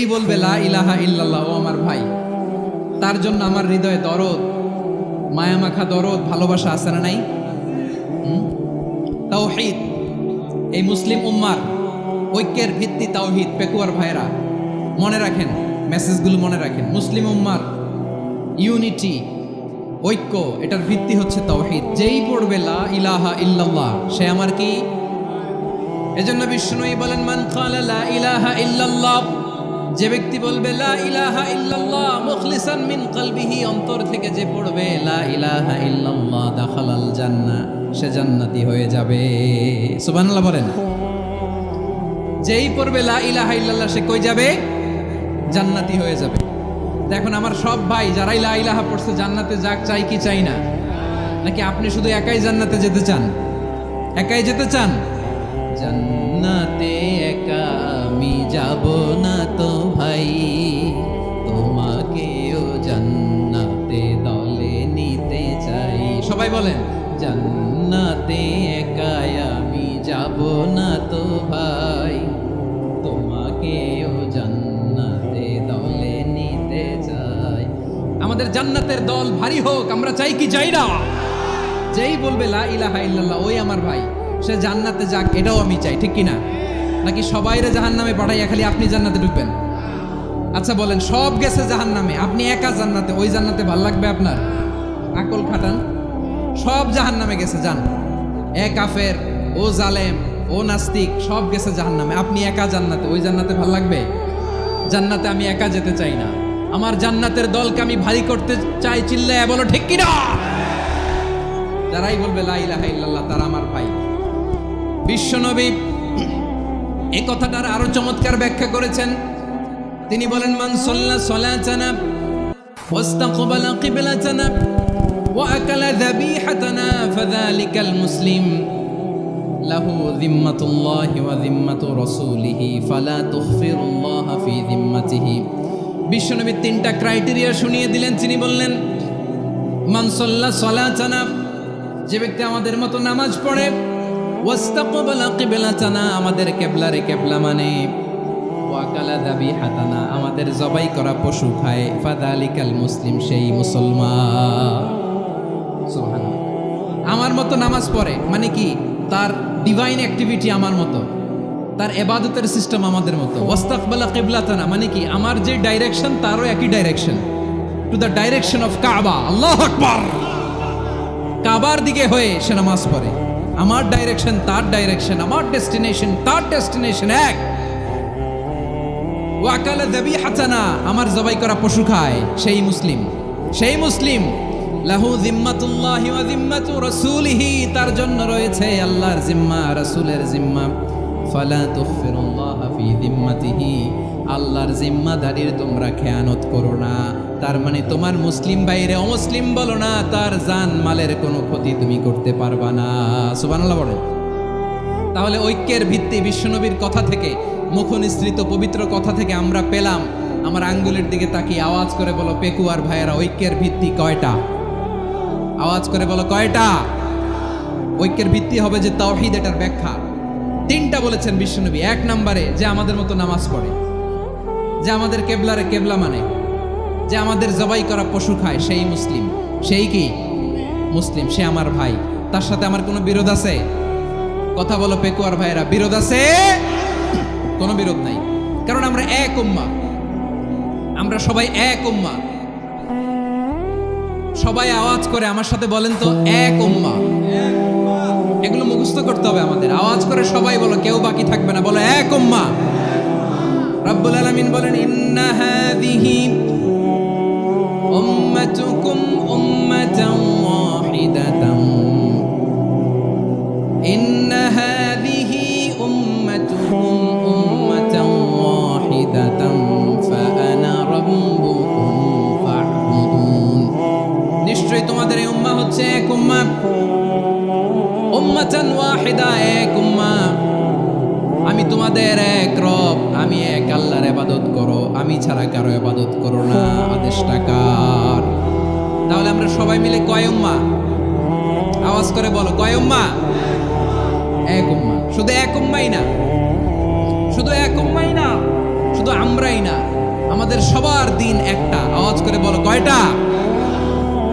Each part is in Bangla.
এই বলবে লা ইলাহা ইল্লাল্লাহ, ও আমার ভাই, তার জন্য আমার হৃদয়ে দরদ, মায়ামাখা দরদ, ভালোবাসা আছে না নাই? তাওহীদ, এই মুসলিম উম্মার ঐক্যের ভিত্তি তাওহীদ। পেকুয়ার ভাইরা মনে রাখেন, মেসেজগুলো মনে রাখেন। মুসলিম উম্মার ইউনিটি, ঐক্য, এটার ভিত্তি হচ্ছে তাওহীদ। যেই পড়বে লা ইলাহা ইল্লাল্লাহ, সে আমার কি? এজন্য বিষ্ণুই বলেন, মান ক্বালা লা ইলাহা ইল্লাল্লাহ, যে ব্যক্তি বলবে লা ইলাহা ইল্লাল্লাহ মুখলিসান মিন কলবিহি, অন্তর থেকে যে পড়বে লা ইলাহা ইল্লাল্লাহ, দাখালাল জান্নাহ, সে জান্নাতি হয়ে যাবে। সুবহানাল্লাহ বলেন। যেই পড়বে লা ইলাহা ইল্লাল্লাহ, সে কই যাবে? জান্নাতি হয়ে যাবে। এখন আমার সব ভাই যারাই লা ইলাহা পড়ছে জান্নাতে যাক, চাই কি চাই না? নাকি আপনি শুধু একাই জান্নাতে যেতে চান? একাই যেতে চান? জান্নাতে একা আমি যাব না তো ভাই, তোমাকেও জান্নাতে দলে নিতে চাই। সবাই বলেন, জান্নাতে একা আমি যাব না তো ভাই, তোমাকেও জান্নাতে দলে নিতে চাই। আমাদের জান্নাতের দল ভারী হোক, আমরা চাই কি চাই না? যেই বলবে লা ইলাহা ইল্লাল্লাহ, ওই আমার ভাই, সে জান্নাতে যাক, এটাও আমি চাই, ঠিক কিনা? নাকি সবাইরে জাহান্নামে পাঠাইয়া খালি আপনি জান্নাতে ঢুকবেন? আচ্ছা বলেন, সব গেছে জাহান্নামে, আপনি একা জান্নাতে, ওই জান্নাতে ভাল লাগবে আপনার? আকল খাটান। সব জাহান্নামে গেছে, যান। এ কাফের, ও জালেম, ও নাস্তিক, সব গেছে জাহান্নামে, আপনি একা জান্নাতে, ওই জান্নাতে ভাল লাগবে? জান্নাতে আমি একা যেতে চাই না, আমার জান্নাতের দলকে আমি ভারী করতে চাই। চিল্লায়া বলো ঠিক কিনা? যারাই বলবে লা ইলাহা ইল্লাল্লাহ, তারা আমার ভাই। বিশ্বনবী এই কথাটার আরো চমৎকার ব্যাখ্যা করেছেন। তিনি বলেন, মান সাল্লা সালাতানা ওয়াস্তাকবালা কিবলাতানা ওয়া আকালা যাবিহাতানা ফাযালিকাল মুসলিম লাহু যিম্মাতুল্লাহি ওয়া যিম্মাতু রাসূলিহি ফালা তুখফিরুল্লাহা ফি যিম্মাতিহি। বিশ্বনবী তিনটা ক্রাইটেরিয়া শুনিয়ে দিলেন। তিনি বললেন, মান সাল্লা সালাতানা, যে ব্যক্তি আমাদের মতো নামাজ পড়ে, ওয়াস্তাকবালা কিবলাতানা, আমাদের কিবলারে কিবলা মানে, ওয়া আকালা যাবিহাতানা, আমাদের জবাই করা পশু খায়, ফাযালিকাল মুসলিম, সেই মুসলমান। সুবহানাল্লাহ। আমার মতো নামাজ পড়ে মানে কি? তার ডিভাইন অ্যাক্টিভিটি আমার মতো, তার ইবাদতের সিস্টেম আমাদের মতো। ওয়াস্তাকবালা কিবলাতানা মানে কি? আমার যে ডাইরেকশন, তারও একই direction, to the direction of কাবা। আল্লাহু আকবার। কাবার দিকে হয়ে সে নামাজ পড়ে। আমার ডাইরেকশন, তার ডাইরেকশন, আমার ডেস্টিনেশন, তার ডেস্টিনেশন এক। ওয়া আকালা যাবিহাতানা, আমার জবাই করা পশু খায়, সেই মুসলিম। সেই মুসলিম। লাহু যিম্মাতুল্লাহি ওয়া যিম্মাতু রাসূলিহি, তার জন্য রয়েছে আল্লাহর জিম্মা, রাসূলের জিম্মা। ফালা তুখফিরুল্লাহা ফি যিম্মাতিহি, আল্লাহর জিম্মাদারির তোমরা খেয়ানত করো না। তার মানে তোমার মুসলিম বাইরে অমুসলিম বলো না, তার জান মালের কোনো ক্ষতি তুমি করতে পারবা না। সুবহানাল্লাহ বলেন। তাহলে ঐক্যের ভিত্তি বিশ্বনবীর কথা থেকে, মুখনিসৃত পবিত্র কথা থেকে আমরা পেলাম। আমার আঙ্গুলের দিকে তাকিয়ে আওয়াজ করে বলো, পেকুয়ার ভাইয়েরা, ঐক্যের ভিত্তি কয়টা? আওয়াজ করে বলো, কয়টা? ঐক্যের ভিত্তি হবে যে তাওহীদ, এটার ব্যাখ্যা তিনটা বলেছেন বিশ্বনবী। এক নম্বরে, যে আমাদের মতো নামাজ পড়ে, যে আমাদের কেবলারে কেবলা মানে, যে আমাদের জবাই করা পশু খায়, সেই মুসলিম। সেই কি? মুসলিম। সে আমার ভাই। তার সাথে আমার কোনো বিরোধ আছে? কথা বলো পেকুয়ার ভাইরা, বিরোধ আছে? কোনো বিরোধ নাই, কারণ আমরা এক উম্মাহ, আমরা সবাই এক উম্মাহ। সবাই আওয়াজ করে আমার সাথে বলেন তো, এক উম্মাহ। এগুলো মুখস্থ করতে হবে আমাদের। আওয়াজ করে সবাই বলো, কেউ বাকি থাকবে না, বলো এক উম্মাহ। রব্বুল আলামিন বলেন, ইন্না হাযিহি উম্মাতুকুম উম্মাতান ওয়াহিদাতান, ইন্না হাযিহি উম্মাতুকুম উম্মাতান ওয়াহিদাতান ফাআনা রাব্বুকুম ফা'বুদুন। নিশ্চয়ই তোমাদের এই উম্মাহ হচ্ছে এক উম্মাহ। উম্মাতান ওয়াহিদা, এক উম্মাহ। আমি তোমাদের এক রব, আমি এক আল্লাহর ইবাদত করো, আমি ছাড়া কারো ইবাদত করো না। আদেশটা কার? তাহলে আমরা সবাই মিলে কয় উম্মাহ? আওয়াজ করে বলো, কয় উম্মাহ? এক উম্মাহ। শুধু এক উম্মাই না, শুধু এক উম্মাই না, শুধু আমরাই না, আমাদের সবার দিন একটা। আওয়াজ করে বলো কয়টা?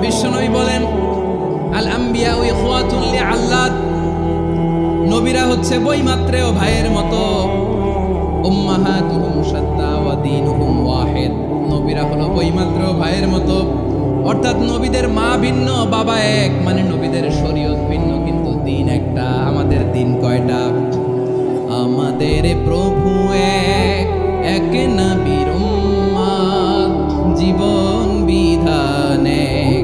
বিশ্বনবী বলেন আল আম্বিয়া ইখওয়াতুন লিআল্লাত, নবীরা হচ্ছে বইমাত্রেও ভাইয়ের মতো। উম্মাহাতুহুম শাত্তা ওয়া দীনুহুম ওয়াহিদ, নবীরা হলো বইমাত্রেও ভাইয়ের মতো। অর্থাৎ নবীদের মা ভিন্ন বাবা এক, মানে নবীদের শরীয়ত ভিন্ন কিন্তু দিন একটা। আমাদের দিন কয়টা? আমাদের প্রভু এক, এক নবীর উম্মত, জীবন বিধান এক,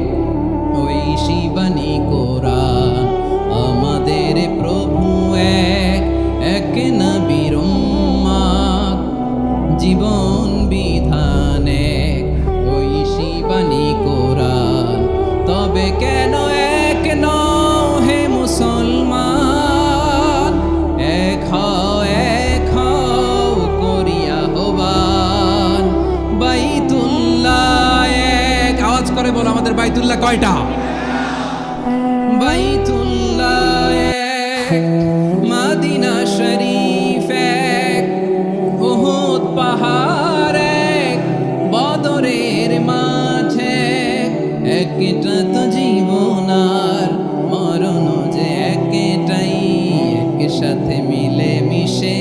ঐশী বাণী কোরআন। আমাদের প্রভু এক, এক নবীর উম্মত, জীবন বিধান এক, ঐশী বাণী কোরআন। তবে কেন এক নও হে মুসলমান, এক হও করিয়া হবান। বাইতুল্লাহ এক, আওয়াজ করে বলো আমাদের বাইতুল্লাহ কয়টা? বাইতুল্লাহ এক, মদিনা শরীফ এক, উহুদ পাহাড় এক, বদরের মাঠে একটা তো জীবন আর মরণ যে একটাই, একসাথে মিলে মিশে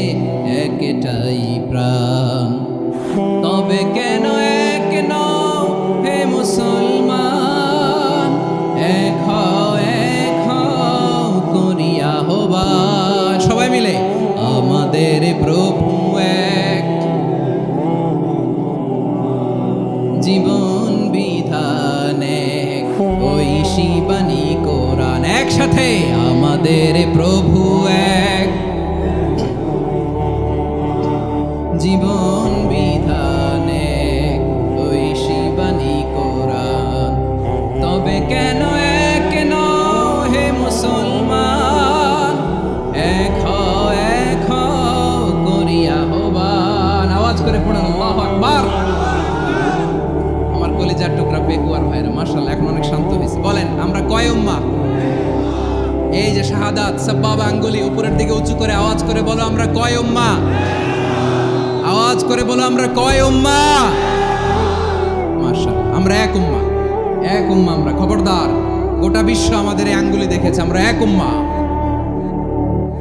একটাই প্রাণ। তবে কেন এক নও হে মুসলমান, এক হও করিয়া হবান। সবাই মিলে আমাদের প্রভু এক, জীবন বিধান এক, ঐশী বাণী কোরআন। একসাথে আমাদের প্রভু এক, জীবন বিধান এক, ঐশী বাণী কোরআন। তবে কেন এক নও হে মুসলমান, এক হও করিয়া হবান। আওয়াজ করে পড়েন আল্লাহু আকবার। আমার কলিজার টুকরা বেকুয়ার ভাইরা মাশাআল্লাহ এখন অনেক শান্ত হয়েছে। বলেন আমরা কয় উম্মাহ? এই যে শাহাদাত সাব্বাবা আঙ্গুলি উপরের দিকে উঁচু করে আওয়াজ করে বলো আমরা কয় উম্মাহ? আওয়াজ করে বলো আমরা কয় উম্মাহ? মাশাআল্লাহ আমরা এক উম্মাহ, এক উম্মাহ আমরা। খবরদার, গোটা বিশ্ব আমাদের এই আঙ্গুলি দেখেছে, আমরা এক উম্মাহ।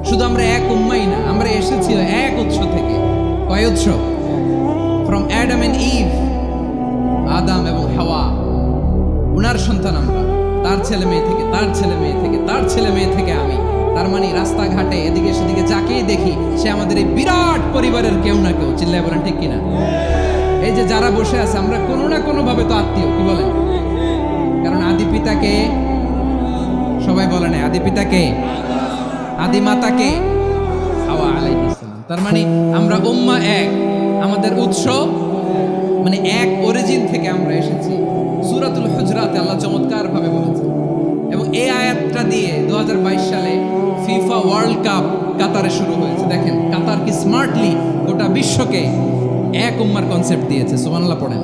শুধু আমরা এক উম্মাই না, আমরা এসেছি এক উৎস থেকে। কয় উৎস? ফ্রম অ্যাডাম এন্ড ইভ, আদম এবং হাওয়া, উনার সন্তান আমরা। তার ছেলে মেয়ে থেকে, তার ছেলে মেয়ে থেকে, তার ছেলে মেয়ে থেকে আমি। তার মানে রাস্তাঘাটে এদিকে সেদিকে যাকেই দেখি সে আমাদের এই বিরাট পরিবারের কেউ না কেউ। চিল্লায় বলেন ঠিক কিনা? এই যে যারা বসে আছে আমরা কোনো না কোনো ভাবে তো আত্মীয়, কি বলেন? কারণ আদি পিতাকে সবাই বলে না, আদি পিতাকে, আদি মাতাকে হাওয়া আলাইহিস সালাম। তার মানে আমরা উম্মাহ এক, আমাদের উৎস মানে এক অরিজিন থেকে আমরা এসেছি। সূরাতুল হুজরাতে আল্লাহ চমৎকার ভাবে বলেছেন, এবং এই আয়াতটা দিয়ে 2022 সালে ফিফা ওয়ার্ল্ড কাপ কাতারে শুরু হয়েছে। দেখেন কাতার কি স্মার্টলি গোটা বিশ্বকে এক উম্মার কনসেপ্ট দিয়েছে। সুবহানাল্লাহ পড়েন।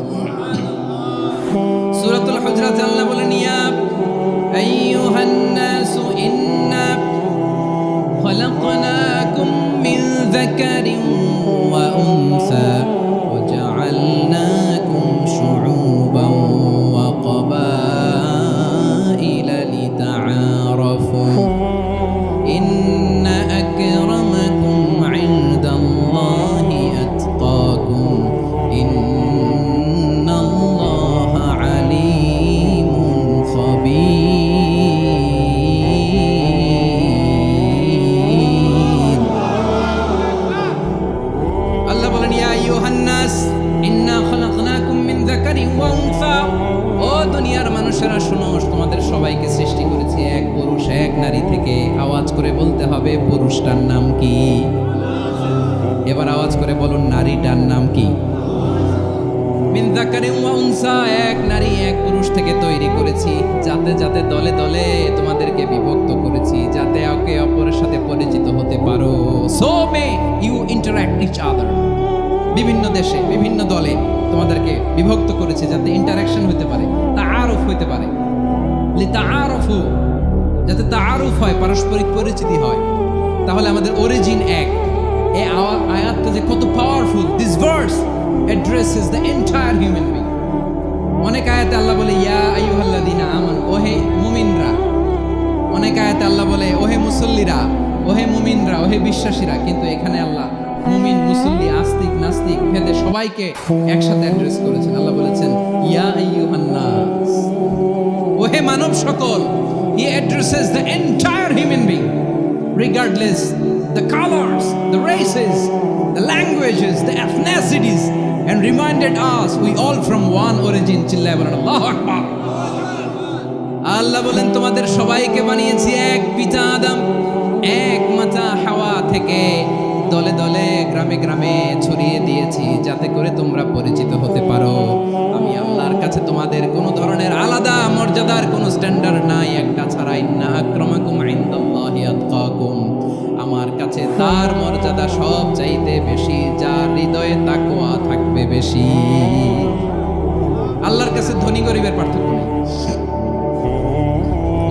সূরাতুল হুজরাতে আল্লাহ বলেন ইয়া আইয়ুহান নাসু ইন্না খালাকনাকুম মিন যাকারিন ওয়া উনসা ওয়া জাআলনাকুম শুউবান ওয়া ক্বাবাইলা লিতাআরাফু ইন্না আকরামাকুম ইনদাল্লাহি আতকাকুম ইন্নাল্লাহা আলীমুন খাবীর। আল্লাহ বলেন ইয়া আইয়ুহান নাস ইন্না খালাকনাকুম মিন যাকারিন ওয়া উনসা, ও দুনিয়ার মানুষেরা শোনো, তোমাদের সবাইকে সৃষ্টি করেছি এক পুরুষ এক নারী থেকে। আওয়াজ করে বলতে হবে পুরুষটার নাম কি? এবার আওয়াজ করে বলুন নারীটার নাম কি? মিন যাকারিন ওয়া উনসা, এক নারী এক পুরুষ থেকে তৈরি করেছি। যাতে যাতে দলে দলে তোমাদেরকে বিভক্ত করেছি, যাতে একে অপরের সাথে পরিচিত হতে পারো। So may you interact each other. বিভিন্ন দেশে বিভিন্ন দলে তোমাদেরকে বিভক্ত করেছে যাতে ইন্টারাকশন হতে পারে, তাআরুফ হতে পারে। লিতাআরফু, যাতে তাআরুফ হয়, পারস্পরিক পরিচিতি হয়। তাহলে আমাদের অরিজিন এক। এই আয়াতটা যে কত powerful, this verse addresses the entire human being. অনেক আয়াতে আল্লাহ বলে ইয়া আইয়ুহাল্লাযীনা আমানু, ওহে মুমিনরা। অনেক আয়াতে আল্লাহ বলে ওহে মুসল্লিরা, ওহে মুমিনরা, ওহে বিশ্বাসীরা। কিন্তু এখানে আল্লাহ মুমিন, মুসল্লি, আস্তিক, নাস্তিক ভেদে সবাইকে একসাথে অ্যাড্রেস করেছেন। আল্লাহ বলেছেন ইয়া আইয়ুহান নাস, ওহে মানব সকল। He addresses the entire human being, regardless the colors, the races, the languages, the ethnicities, and reminded us we all from one origin. চিল্লায় বলেন আল্লাহু আকবার। আল্লাহ বলেন তোমাদের সবাইকে বানিয়েছি এক পিতা আদম, এক মাতা হাওয়া থেকে, দলে দলে গ্রামে গ্রামে ছড়িয়ে দিয়েছি যাতে করে তোমরা পরিচিত হতে পারো। আমি আল্লাহর কাছে তোমাদের কোনো ধরনের আলাদা মর্যাদার কোনো স্ট্যান্ডার্ড নাই, একটা ছাড়া। ইন্না আক্রামাকুম ইনদাল্লাহি আতকাকুম, আমার কাছে তার মর্যাদা সব চাইতে বেশি যার হৃদয়ে তাকওয়া থাকবে বেশি। আল্লাহর কাছে ধনী গরিবের পার্থক্য নেই,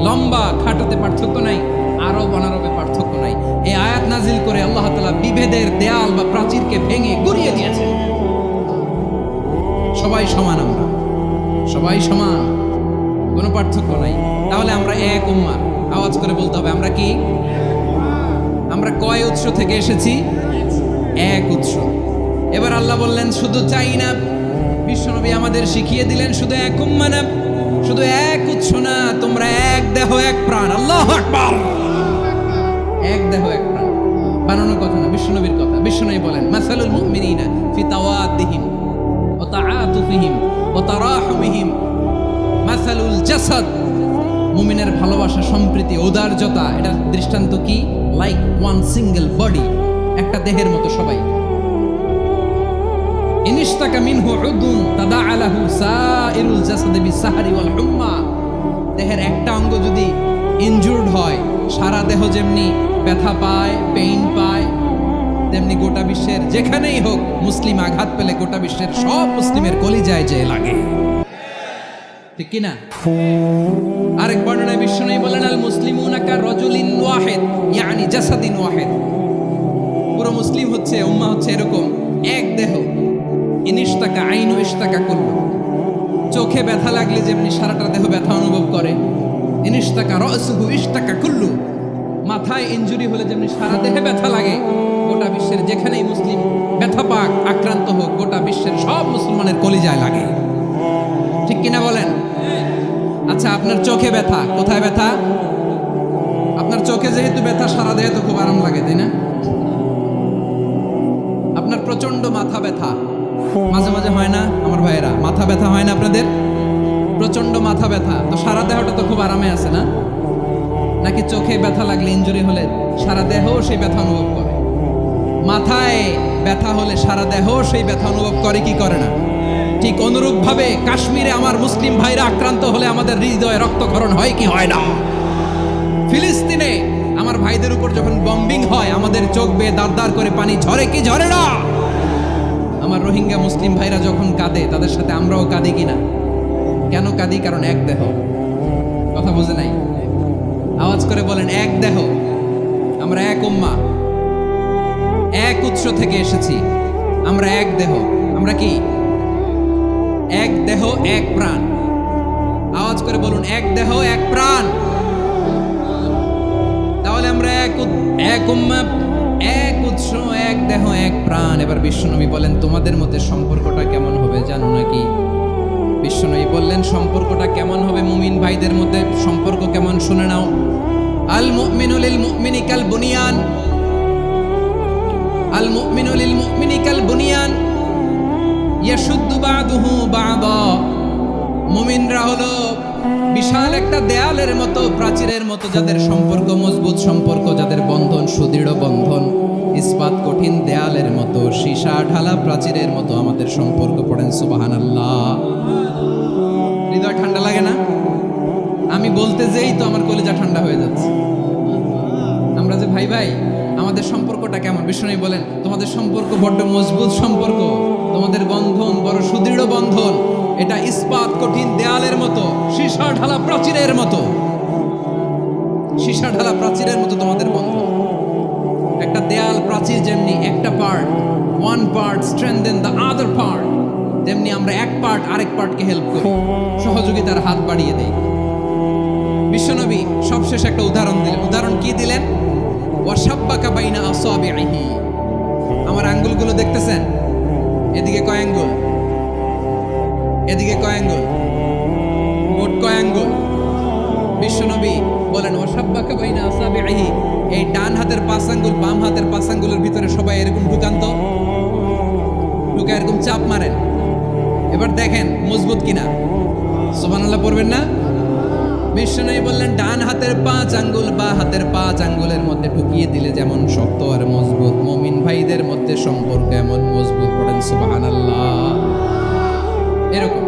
লম্বা খাটাতে পার্থক্য নাই, আরব অনারবে পার্থক্য নাই। এই আয়াত নাজিল করে আল্লাহ তাআলা বিভেদের দেয়াল বা প্রাচীরকে ভেঙে গুড়িয়ে দিয়েছেন। সবাই সমান, আমরা সবাই সমান, কোনো পার্থক্য নাই। তাহলে আমরা এক উম্মাহ। আওয়াজ করে বলতে হবে আমরা কি? আমরা কয় উৎস থেকে এসেছি? এক উৎস। এবার আল্লাহ বললেন শুধু চাই না, বিশ্বনবী আমাদের শিখিয়ে দিলেন শুধু এক উম্মাহ না, শুধু এক উৎস না, তোমরা এক দেহ এক প্রাণ। আল্লাহু আকবার। এক দেহ এক প্রাণ বানানোর কথা না, বিশ্বনবীর কথা। বিশ্বনবী বলেন মাসালুল মুমিনিনা ফি তাওয়াদ্দিহিম ওয়া তাআতুফিহিম ওয়া তারাহুমিহিম মাসালুল জাসাদ। মুমিনের ভালোবাসা, সম্প্রীতি, ঔদার্যতা, এটা দৃষ্টান্ত কি? লাইক ওয়ান সিঙ্গেল বডি, একটা দেহের মতো সবাই। ইনিশতাকা মিনহু উদুন তাদাআ লাহু সাইরুল জাসাদি বিসাহরি ওয়াল হুম্মা। দেহের একটা অঙ্গ যদি ইনজুরড হয়, সারা দেহ যেমনি ব্যথা পায়, পেইন পায়, তেমনি গোটা বিশ্বের যেখানেই হোক মুসলিম আঘাত পেলে গোটা বিশ্বের সব মুসলিমের কলিজায় যে লাগে, ঠিক কিনা? আরেক বর্ণনায় বিশ্বনবী বলেন আল মুসলিমুনা কা রাজুলিন ওয়াহিদ ইয়ানি জাসাদিন ওয়াহিদ। পুরো মুসলিম হচ্ছে, উম্মাহ হচ্ছে এরকম এক দেহ। ইনিশতাকা আইনু ইশতাকা কুল্লু, চোখে ব্যথা লাগলে যেমনি সারাটা দেহ ব্যথা অনুভব করে। ইনিশতাকা রাসুহু ইশতাকা কুল্লু, মাথায় ইনজুরি হলে যেমনি সারা দেহে ব্যথা লাগে, গোটা বিশ্বের যেখানেই মুসলিম ব্যথা পাক, আক্রান্ত হোক, গোটা বিশ্বের সব মুসলমানের কলিজায় লাগে, ঠিক কিনা বলেন? আচ্ছা, আপনার চোখে ব্যথা, কোথায় ব্যথা? আপনার চোখে যেহেতু ব্যথা, সারা দেহে তো খুব আরাম লাগে, তাই না? আপনার প্রচন্ড মাথা ব্যথা মাঝে মাঝে হয় না আমার ভাইয়েরা? মাথা ব্যথা হয় না আপনাদের? প্রচন্ড মাথা ব্যথা, তো সারা দেহটা তো খুব আরামে আছে না? নাকি চোখে ব্যথা লাগলে, ইনজুরি হলে সারা দেহ সেই ব্যথা অনুভব করে? মাথায় ব্যথা হলে সারা দেহ সেই ব্যথা অনুভব করে কি করে না? ঠিক অনুরূপ ভাবে কাশ্মীরে আমার মুসলিম ভাইরা আক্রান্ত হলে আমাদের হৃদয়ে রক্তক্ষরণ হয় কি হয় না? ফিলিস্তিনে আমার ভাইদের উপর যখন বম্বিং হয় আমাদের চোখ বেয়ে দাঁড় দাঁড় করে পানি ঝরে কি ঝরে না? আমার রোহিঙ্গা মুসলিম ভাইরা যখন কাঁদে তাদের সাথে আমরাও কাঁদি কিনা? কেন কাঁদি? কারণ এক দেহ। কথা বুঝে নাই? আওয়াজ করে বলেন এক দেহ। আমরা এক উম্মাহ, এক উৎস থেকে এসেছি, আমরা এক দেহ। আমরা কি? এক দেহ এক প্রাণ। আওয়াজ করে বলুন এক দেহ এক প্রাণ। তাহলে আমরা এক উম্মাহ, এক উৎস, এক দেহ এক প্রাণ। এবার বিশ্বনবী বলেন তোমাদের মধ্যে সম্পর্কটা কেমন হবে জানো নাকি? বিশ্বনবী বললেন সম্পর্কটা কেমন হবে মুমিন ভাইদের মধ্যে, সম্পর্ক কেমন শুনে নাও। আল মুমিনু লিল মুমিনি কাল বুনিয়ান, আল মুমিনু লিল মুমিনি কাল বুনিয়ান ইয়াশুদ্দু বা'দুহু বা'দা। মুমিনরা হলো বিশাল একটা দেয়ালের মতো, প্রাচীরের মতো, যাদের সম্পর্ক মজবুত সম্পর্ক, যাদের বন্ধন সুদৃঢ় বন্ধন, ইস্পাত কঠিন দেয়ালের মতো, সীসা ঢালা প্রাচীরের মতো আমাদের সম্পর্ক। পড়েন সুবহানাল্লাহ। হৃদয় ঠান্ডা লাগে না? আমি বলতে যেই তো আমার কলিজা ঠান্ডা হয়ে যাচ্ছে। আমরা যে ভাই ভাই, আমাদের সম্পর্কটা কেমন? বিষ্ণু বলেন তোমাদের সম্পর্ক বড্ড মজবুত সম্পর্ক, তোমাদের বন্ধন বড় সুদৃঢ় বন্ধন, এটা ইস্পাত কঠিন দেয়ালের মতো, সীসা ঢালা প্রাচীরের মতো, সীসা ঢালা প্রাচীরের মতো তোমাদের বন্ধন। একটা দেয়াল প্রাচীর যেমনি একটা part, one part strengthen the other part, তেমনি আমরা এক পার্ট আরেক পার্টকে হেল্প করি, সহযোগিতার হাত বাড়িয়ে দেই। বিশ্বনবী সবশেষ একটা উদাহরণ দিলেন। উদাহরণ কি দিলেন? ওয়াশাব্বাকা বাইনা আসাবিহি, আমার আঙ্গুলগুলো দেখতেছেন? এদিকে কয় আঙ্গুল, এদিকে কয় আঙ্গুল, মোট কয় আঙ্গুল? বিশ্বনবী বলেন ওয়াশাব্বাকা বাইনা আসাবিহি, এই ডান হাতের 5 আঙ্গুল বাম হাতের 5 আঙ্গুলের ভিতরে সবাই এরকম ঢুকান তো, ঢুকে এরকম চাপ মারেন, এবার দেখেন মজবুত কিনা। সুবহানাল্লাহ পড়বেন না? বিশ্বনবী বললেন ডান হাতের 5 আঙ্গুল বা হাতের 5 আঙ্গুলের মধ্যে ঢুকিয়ে দিলে যেমন শক্ত আর মজবুত, মুমিন ভাইদের মধ্যে সম্পর্ক এমন মজবুত। পড়েন সুবহানাল্লাহ। এরকম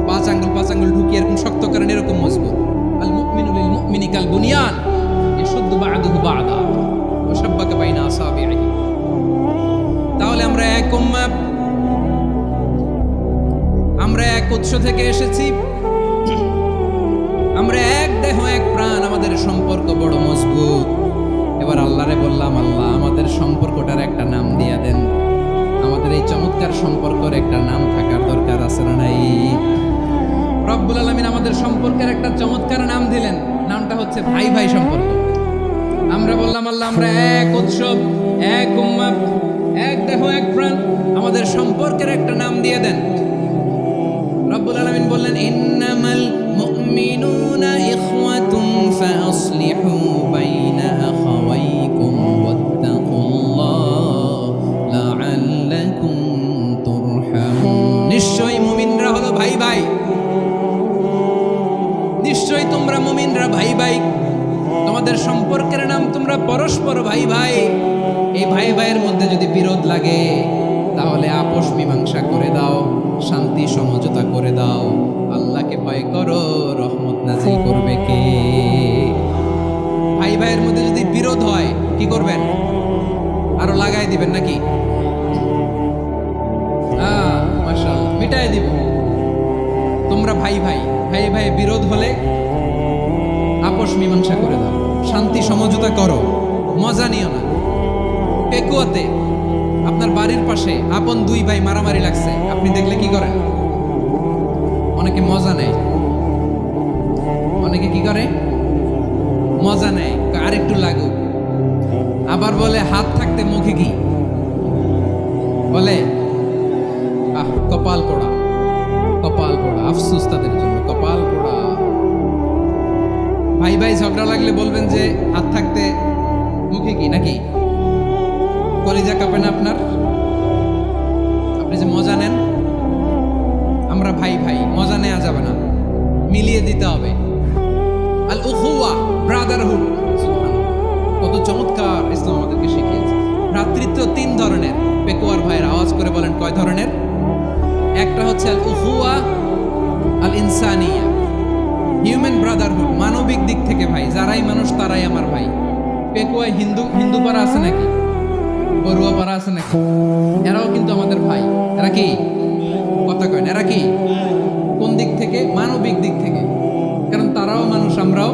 5 আঙ্গুল ঢুকিয়ে এরকম শক্ত করেন, এরকম মজবুত। আল মুমিনু লিল মুমিনি কাল বুনিয়ান ইয়াশুদ্দু বা'দুহু বা'দা ওয়া শাব্বাকা বাইনা আসাবিহি। তাহলে আমরা এক উম্মাহ, আমরা এক উৎস থেকে এসেছি, আমরা এক দেহ এক প্রাণ, আমাদের সম্পর্ক বড় মজবুত। এবার আল্লাহরে বললাম, আল্লাহ আমাদের সম্পর্কটার একটা নাম দিয়া দেন। আমাদের এই চমৎকার সম্পর্কের একটা নাম থাকার দরকার আছে না নাই? রব্বুল আলামিন আমাদের সম্পর্কের একটা চমৎকার নাম দিলেন, নামটা হচ্ছে ভাই ভাই সম্পর্ক। আমরা বললাম আল্লাহ আমরা এক উৎসব, এক উম্মাহ, এক দেহ এক প্রাণ, আমাদের সম্পর্কের একটা নাম দিয়ে দেন। রব্বুল আলামিন বললেন ইন্নামাল মুমিনুনা ইখওয়াতুন ফাসলিহু বাইনা আখাওয়াইকুম ওয়াত্তাকুল্লাহ লাআল্লাকুম তুরহামুন। নিশ্চয়ই মুমিনরা হলো ভাই ভাই, নিশ্চয়ই তোমরা মুমিনরা ভাই ভাই, তোমাদের সম্পর্কের নাম তোমরা পরস্পর ভাই ভাই। এই ভাই ভাইয়ের মধ্যে যদি বিরোধ লাগে তাহলে আপোষ মীমাংসা করে দাও, শান্তি সমঝোতা করে দাও। আল্লাহকে ভয় করো, রহমত নাজিল করবে কে? ভাই ভাইয়ের মধ্যে যদি বিরোধ হয় কি করবেন? আরো লাগাই দিবেন নাকি? মাশাআল্লাহ, মিটাই দিব। তোমরা ভাই ভাই, ভাই ভাই বিরোধ হলে আপোষ মীমাংসা করে দাও, শান্তি সমঝোতা করো, মজা নিও না। পেকুয়াতে আপনার বাড়ির পাশে আপন 2 ভাই মারামারি লাগছে, আপনি দেখলে কি করেন? অনেকে মজা নেয়, অনেকে কি করে? মজা নেয়, আরেকটু লাগুক। আবার বলে হাত থাকতে মুখে কি বলে? কপাল পোড়া, কপাল পোড়া, আফসোস তাদের জন্য, কপাল পোড়া। ভাই ভাই ঝগড়া লাগলে বলবেন যে হাত থাকতে মুখে কি, নাকি? কলিজা কাঁপে না আপনার? আপনি যে মজা নেন, আমরা ভাই ভাই, মজা নেওয়া যাবে না, মিলিয়ে দিতে হবে। আল উখুয়া, ব্রাদারহুড, কত চমৎকার ইসলাম আমাদেরকে শিখিয়েছে। ভ্রাতৃত্ব 3 ধরনের। পেকুয়ার ভাইয়ের আওয়াজ করে বলেন কয় ধরনের? একটা হচ্ছে আল উখুয়া আল ইনসানিয়া, হিউম্যান ব্রাদারহুড, মানবিক দিক থেকে ভাই, যারাই মানুষ তারাই আমার ভাই। পেকুয়ায় হিন্দু পাড়া আছে নাকি? বড়ুয়া পাড়া আছে নাকি? এরাও কিন্তু আমাদের ভাই। এরা কি? কথা কয় না, এরা কি? কোন দিক থেকে? মানবিক দিক থেকে, কারণ তারাও মানুষ, আমরাও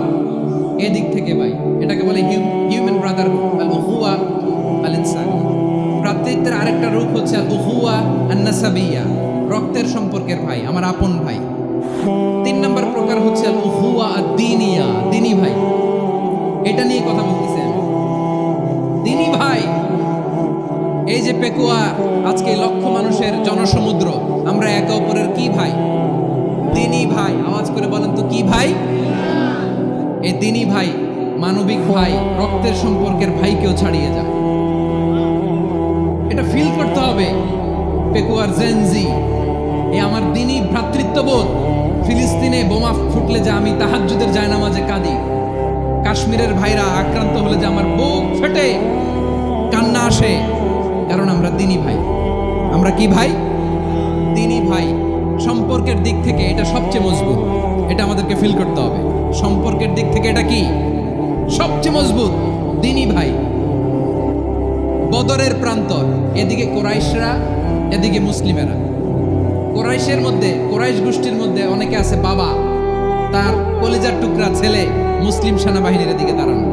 এদিক থেকে ভাই। এটাকে বলে হিউম্যান ব্রাদারহুড, আল উখুয়া আল ইনসানিয়া। ভ্রাতৃত্বের আরেকটা রূপ হচ্ছে আল উখুয়া আন নাসাবিয়া, রক্তের সম্পর্কের ভাই, আমার আপন ভাই। 3 নম্বর প্রকার হচ্ছে আল উখুয়া আদ-দীনিয়া, দিনী ভাই। এটা নিয়ে কথা বলতেছি আমি, দিনী ভাই। এই যে পেকুয়া, আজকে লক্ষ মানুষের জনসমুদ্র, আমরা একে অপরের কি ভাই? দিনী ভাই। আওয়াজ করে বলেন তো কি ভাই? এই দিনী ভাই, মানবিক ভাই, রক্তের সম্পর্কের ভাইকেও ছাড়িয়ে যায়। এটা ফিল করতে হবে। পেকুয়ার জেনজি, এই আমার দিনী ভ্রাতৃত্ববোধ। ফিলিস্তিনে বোমা ফুটলে যে আমি তাহাজ্জুদের জায়নামাজে কাঁদি, কাশ্মীরের ভাইরা আক্রান্ত হলে যে আমার বুক ফেটে কান্না আসে, কারণ আমরা দিনী ভাই। আমরা কি ভাই? দিনী ভাই। সম্পর্কের দিক থেকে এটা সবচেয়ে মজবুত, এটা আমাদেরকে ফিল করতে হবে। সম্পর্কের দিক থেকে এটা কি? সবচেয়ে মজবুত, দিনী ভাই। বদরের প্রান্তর, এদিকে কোরাইশরা, এদিকে মুসলিমেরা। কোরাইশের মধ্যে, কোরাইশ গোষ্ঠীর মধ্যে অনেকে আছে বাবা, তার কলিজার টুকরা ছেলে মুসলিম সেনাবাহিনীর দিকে দাঁড়ানো,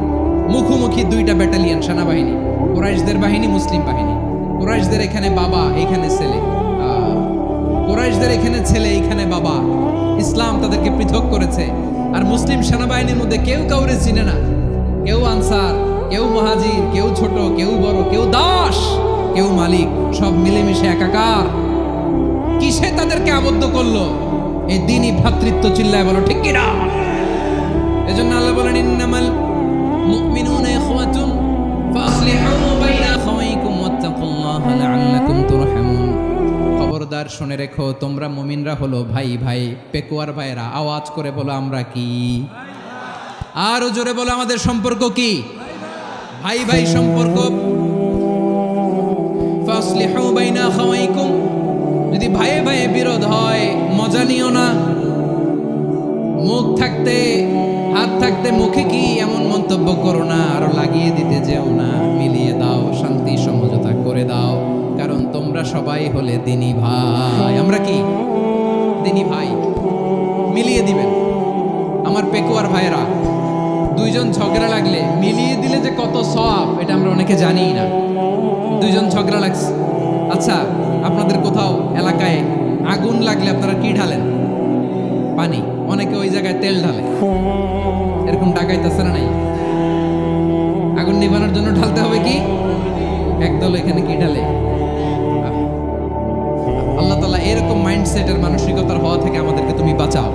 মুখোমুখি 2টা ব্যাটালিয়ন সেনাবাহিনী, কোরাইশদের বাহিনী, মুসলিম বাহিনী। কুরাইশদের এখানে বাবা, এখানে ছেলে, কুরাইশদের এখানে ছেলে, এখানে বাবা। ইসলাম তাদেরকে পৃথক করেছে। আর মুসলিম সেনাবাহিনীর মধ্যে কেউ কাউরে চিনে না, কেউ আনসার, কেউ মুহাজির, কেউ ছোট, কেউ বড়, কেউ দাস, কেউ মালিক, সব মিলেমিশে একাকার। কিসে তাদেরকে আবদ্ধ করলো? এই দ্বীনি ভ্রাতৃত্ব। চিল্লায় বলো ঠিক কিনা? এজন্য আল্লাহ বলেন, ইন্নামাল মুমিনুনা ইখওয়াতুন ফাসলিহু বাইনা আখাওয়াইকুম ওয়াত্তাকুল্লাহা লাআল্লাকুম তুরহামুন। খবরদার শুনে রেখো, তোমরা মুমিনরা হলো ভাই ভাই, পেকুয়ার ভাইরা। আওয়াজ করে বলো আমরা কি? আরো জোরে বলো আমাদের সম্পর্ক কি? ভাই ভাই সম্পর্ক। ফাসলিহু বাইনা আখাওয়াইকুম। যদি ভাইয়ে ভাইয়ে বিরোধ হয় মজা নিও না। মুখ থাকতে হাত থাকতে মুখে কি এমন মন্তব্য করো না, আরো লাগিয়ে দিতে যেও না। মিলিয়ে দাও, শান্তি সমঝোতা করে দাও, কারণ তোমরা সবাই হলে দ্বীনি ভাই। আমরা কি? দ্বীনি ভাই। মিলিয়ে দিবেন। আমার পেকুয়ার ভাইরা, দুইজন ঝগড়া লাগলে মিলিয়ে দিলে যে কত সওয়াব, এটা আমরা অনেকে জানি না। দুইজন ঝগড়া লাগছে, আচ্ছা আপনাদের কোথাও এলাকায় আগুন লাগলে আপনারা কি ঢালেন? পানি। অনেকে ওই জায়গায় তেল ঢালে। এরকম ডাকাইতেছে না? নাই? আগুন নিভানোর জন্য ঢালতে হবে কি? একদল এখানে কি ঢালে? আল্লাহ তাআলা এরকম মাইন্ডসেটের মানসিকতার হওয়া থেকে আমাদেরকে তুমি বাঁচাও।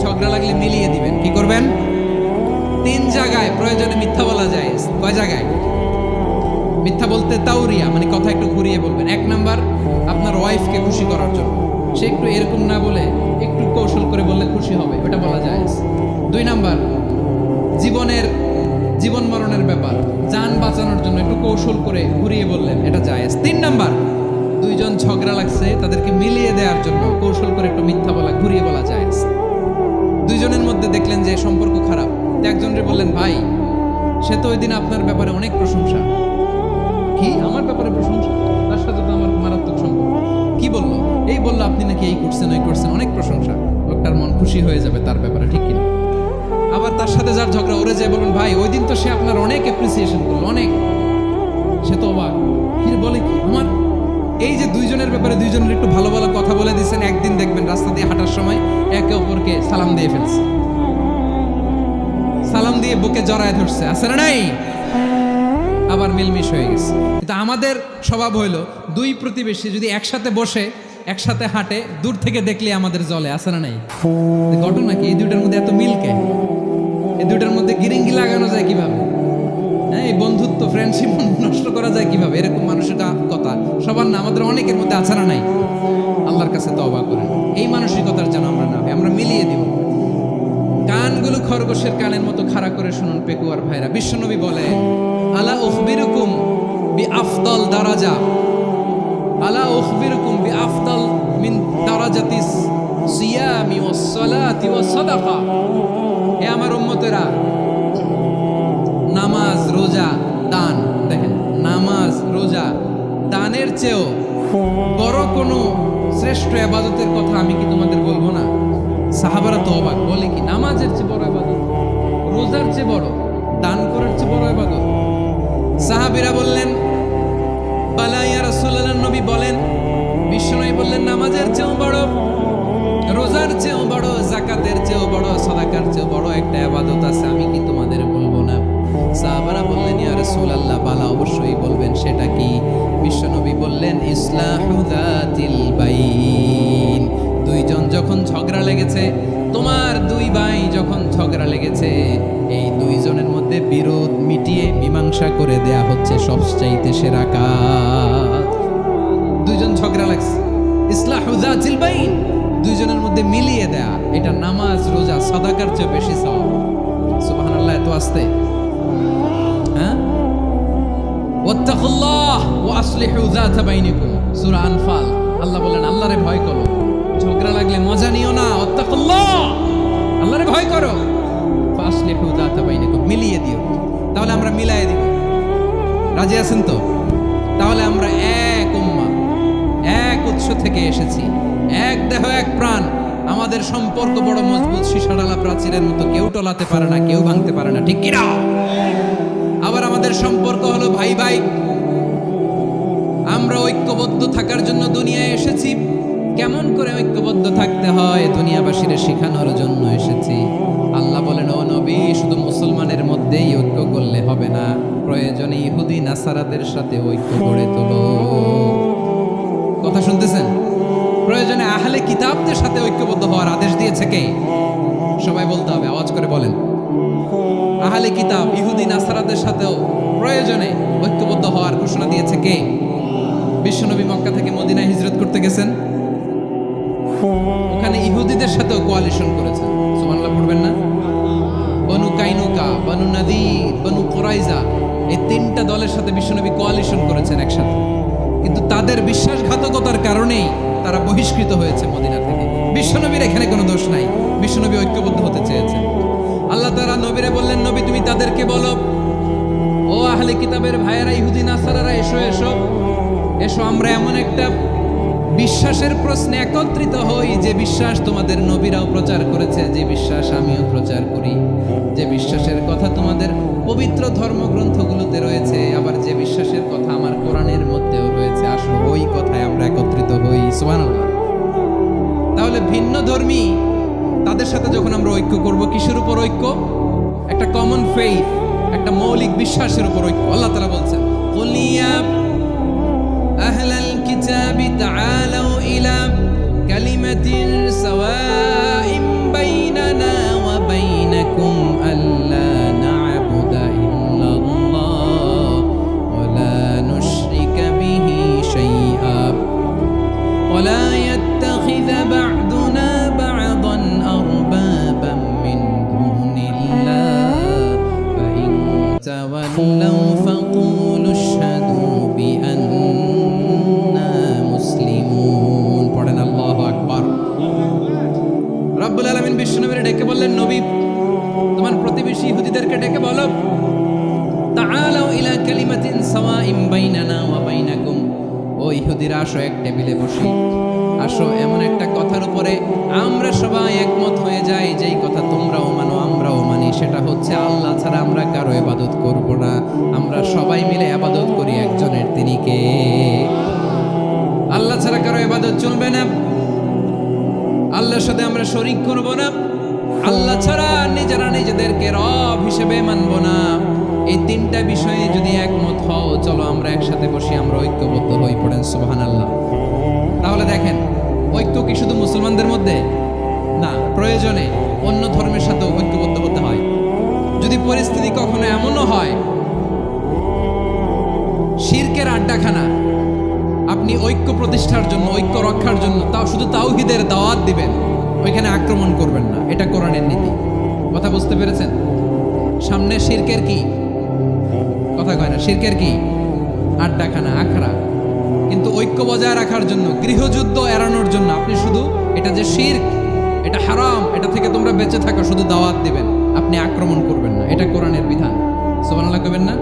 ঝগড়া লাগলে মিলিয়ে দিবেন। কি করবেন? 3 জায়গায় প্রয়োজনে মিথ্যা বলা যায়। কয় জায়গায় মিথ্যা বলতে? তাওরিয়া, মানে কথা একটু ঘুরিয়ে বলবেন। 1 নাম্বার, আপনার ওয়াইফকে খুশি করার জন্য। সে একটু এরকম না বলে একটু কৌশল করে বললে খুশি হবে, ওটা বলা যায়। 2 নাম্বার, জীবন মরণের ব্যাপার, জান বাঁচানোর জন্য একটু কৌশল করে ঘুরিয়ে বললেন, এটা জায়েজ। 3 নাম্বার, দুইজন ঝগড়া লাগছে তাদেরকে মিলিয়ে দেওয়ার জন্য কৌশল করে একটু মিথ্যা বলা, ঘুরিয়ে বলা জায়েজ। দুইজনের মধ্যে দেখলেন যে সম্পর্ক খারাপ, একজনরে বললেন, ভাই সে তো ওই দিন আপনার ব্যাপারে অনেক প্রশংসা। কি? আমার ব্যাপারে প্রশংসা? তার সাথে তো আমার মারাত্মক সম্পর্ক। কি বললো? এই বললো আপনি নাকি এই করছেন ওই করছেন, অনেক প্রশংসা। লোকটার মন খুশি হয়ে যাবে তার ব্যাপারে, ঠিক কিনা? আবার তার সাথে যার ঝগড়া, ওরে যায় বলুন, ভাই ওই দিন তো সে আপনার অনেক অ্যাপ্রিসিয়েশন করলো, অনেক। সে তো অবাক, কি বলে কি আমার? এই যে দুইজনের ব্যাপারে দুইজনের একটু ভালো ভালো কথা বলে দিচ্ছেন, একদিন দেখবেন রাস্তা দিয়ে হাঁটার সময় একে অপরকে সালাম দিয়ে ফেলছে, সালাম দিয়ে বুকে জড়ায় ধরছে, আছে না নাই? আবার মিলমিশ হয়ে গেছে। কিন্তু আমাদের স্বভাব হইলো, দুই প্রতিবেশী যদি একসাথে বসে একসাথে হাঁটে, দূর থেকে দেখলে আমাদের জলে, আছে না নাই? ঘটনা কি? এই দুইটার মধ্যে এত মিলকে, এই দুইটার মধ্যে গিরিঙ্গি লাগানো যায় কিভাবে? হ্যাঁ, এই বন্ধুত্ব, ফ্রেন্ডশিপ নষ্ট করা যায় কিভাবে? এরকম মানুষের কথা সবার না, আমাদের অনেকের মধ্যে আছে না নাই? আল্লাহর কাছে তওবা করেন, এই মানসিকতার যেন আমরা না হয়, আমরা মিলিয়ে দিব। কানগুলো খরগোশের কানের মতো খাড়া করে শুনুন পেকুয়ার ভাইরা। বিশ্বনবী বলে, আলা উখবিরুকুম বিআফদাল দারাজা, আলা উখবিরুকুম বিআফদাল মিন দারাজাতিস সিয়ামি ওয়াস সালাতি ওয়াস সাদাকা। হে আমার উম্মতেরা, নামাজ, রোজা, দান, দেখেন নামাজ, রোজা, দানের চেয়েও বড় কোনো শ্রেষ্ঠ ইবাদতের কথা আমি কি তোমাদের বলবো না? সাহাবারা তো অবাক, বলে কি নামাজের চেয়ে বড় ইবাদত, রোজার চেয়ে বড়, দান করার চেয়ে বড় ইবাদত? সাহাবীরা বললেন, বালা ইয়া রাসূলুল্লাহ। নবী বলেন, বিশ্বনবী বললেন, নামাজের চেয়েও বড়, রোজার চেয়েও বড়, যাকাতের চেয়েও বড়, সাদাকার চেয়েও বড় একটা ইবাদত আছে, আমি কি তোমাদের বলবো না? সাহাবারা বললেন, ইয়া রাসূলুল্লাহ, বালা অবশ্যই বলবেন, সেটা কি? বিশ্বনবী বললেন, ইসলাহু যাতিল বাইন। দুইজন যখন ঝগড়া লেগেছে, তোমার দুই ভাই যখন ঝগড়া লেগেছে, এই দুইজনের মধ্যে বিরোধ মিটিয়ে মীমাংসা করে দেয়া হচ্ছে সবচাইতে সেরা কাজ। দুইজন ঝগড়া লাগছে, ইসলাহু যাতিল বাইন, দুইজনের মধ্যে মিলিয়ে দেয়া, এটা নামাজ, রোজা, সাদাকার চেয়ে বেশি সওয়াব। সুবহানাল্লাহ, এত আস্তে। হ্যাঁ, ওয়াত্তাকুল্লাহ ওয়া আসলিহু যাতা বাইনিকুম, সূরা আনফাল। আল্লাহ বলেন, আল্লাহরে ভয় করো, ঝগড়া লাগলে মজা নিও না, ওয়াত্তাকুল্লাহ, আল্লাহরে ভয় করো, ফাসলিহু যাতা বাইনিকুম, মিলিয়ে দিও। তাহলে আমরা মিলায়ে দিব। রাজি আছেন তো? তাহলে আমরা এক উম্মাহ, এক উৎস থেকে এসেছি, এক দেহ এক প্রাণ। আমাদের সম্পর্ক বড় মজবুত, সীসাডালা প্রাচীরের মতো, কেউ টলাতে পারে না, কেউ ভাঙতে পারে না, ঠিক কিনা? আবার আমাদের সম্পর্ক হলো ভাই ভাই, আমরা ঐক্যবদ্ধ থাকার জন্য দুনিয়ায় এসেছি। কেমন করে ঐক্যবদ্ধ থাকতে হয় দুনিয়াবাসীরে শেখানোর জন্য এসেছি। আল্লাহ বলেন, ও নবী, শুধু মুসলমানের মধ্যেই ঐক্য করলে হবে না, প্রয়োজনে ইহুদি নাসারাদের সাথে ঐক্য গড়ে তোলো। কথা শুনতেছেন? প্রয়োজনে আহলে কিতাবদের সাথে ঐক্যবদ্ধ হওয়ার আদেশ দিয়েছে কে? সবাই বলতে হবে, আওয়াজ করে বলেন। আহলে কিতাব ইহুদি নাসারাদের সাথেও প্রয়োজনে ঐক্যবদ্ধ হওয়ার ঘোষণা দিয়েছে কে? বিশ্বনবী মক্কা থেকে মদিনায় হিজরত করতে গেছেন, ওখানে ইহুদিদের সাথেও কোয়ালিশন করেছেন। সুবহানাল্লাহ পড়বেন না? বনু কাইনুকা, বনু নাদির, বনু কুরাইজা, এই তিনটা দলের সাথে বিশ্বনবী কোয়ালিশন করেছেন একসাথে। কিন্তু তাদের বিশ্বাসঘাতকতার কারণেই তারা বহিষ্কৃত হয়েছে মদিনা থেকে। বিশ্বনবীর এখানে কোনো দোষ নাই, বিশ্বনবী ঐক্যবদ্ধ হতে চেয়েছেন। আল্লাহ তাআলা নবীরে বললেন, নবী তুমি তাদেরকে বলো, ও আহলে কিতাবের ভাইয়েরা, ইহুদি নাসারারা, এসো এসো এসো, আমরা এমন একটা বিশ্বাসের প্রশ্নে একত্রিত হই যে বিশ্বাস তোমাদের নবীরাও প্রচার করেছে, যে বিশ্বাস আমিও প্রচার করি, যে বিশ্বাসের কথা তোমাদের পবিত্র ধর্মগ্রন্থগুলোতে রয়েছে, আবার যে বিশ্বাসের কথা আমার কোরআনের মধ্যেও রয়েছে। আসলে ওই কথায় আমরা একত্রিত হই। সুবহানাল্লাহ। তাহলে ভিন্ন ধর্মী তাদের সাথে যখন আমরা ঐক্য করব, কিসের উপর ঐক্য? একটা কমন ফেইথ, একটা মৌলিক বিশ্বাসের উপর ঐক্য। আল্লাহ তাআলা বলছেন, কুলিয়া আহলাল কিতাবি তাআলাউ ইলা কালিমাতিন সাওয়াইন বাইনানা ওয়া বাইনাকুম আল্লা না'বুদা ইল্লাল্লাহ ওয়া লা নুশরিকা বিহি শাইআ ওয়া লা ইয়াত্তাখিযা বা'দুনা বা'দান আরবাবান মিন দুনিল্লাহ ফা ইন তাওয়াল্লাউ ফাকুলু আশহাদু বিআন্না মুসলিমুন। পড়েন আল্লাহু আকবার। রব্বুল আলামিন বিশ্বনবীকে ডেকে বললেন, নবী তোমার প্রতিবেশী ইহুদিদেরকে ডেকে বলো, তাআলাউ ইলা কালিমাতিন সাওয়াইন বাইনানা ওয়া বাইনাকুম, ও ইহুদিরা আসো, এক টেবিলে বসি, আসো এমন একটা কথার উপরে আমরা সবাই একমত হয়ে যাই, যেই কথা তোমরাও মানো আমরাও মানি। সেটা হচ্ছে আল্লাহ ছাড়া আমরা কারো ইবাদত করব না, আমরা সবাই মিলে ইবাদত করি একজনের, তিনি কে? আল্লাহ ছাড়া কারো ইবাদত চলবে না, আল্লাহর সাথে আমরা শরীক করব না, আল্লাহ ছাড়া নিজেরা নিজেদেরকে রব হিসেবে মানব না। এই তিনটা বিষয়ে যদি একমত হও, চলো আমরা একসাথে বসি, আমরা ঐক্যবদ্ধ হই। পড়েন সুবহানাল্লাহ। তাহলে দেখেন, ঐক্য কি শুধু মুসলমানদের মধ্যে না, প্রয়োজনে অন্য ধর্মের সাথেও ঐক্যবদ্ধ হতে হয়। যদি পরিস্থিতি কখনো এমনও হয় শিরকের আড্ডাখানা, আপনি ঐক্য প্রতিষ্ঠার জন্য, ঐক্য রক্ষার জন্য তাও শুধু তাওহীদের দাওয়াত দিবেন, ওইখানে আক্রমণ করবেন না। এটা কোরআনের নীতি। কথা বুঝতে পেরেছেন? সামনে শিরকের কি কথা কয় না, শিরকের কি আড্ডাখানা, আখড়া। কিন্তু ঐক্য বজায় রাখার জন্য, গৃহযুদ্ধ এড়ানোর জন্য আপনি শুধু এটা যে শিরক, এটা হারাম, এটা থেকে তোমরা বেঁচে থাকো, শুধু দাওয়াত দিবেন, আপনি আক্রমণ করবেন না। এটা কোরআনের বিধান। সুবহানাল্লাহ কইবেন না?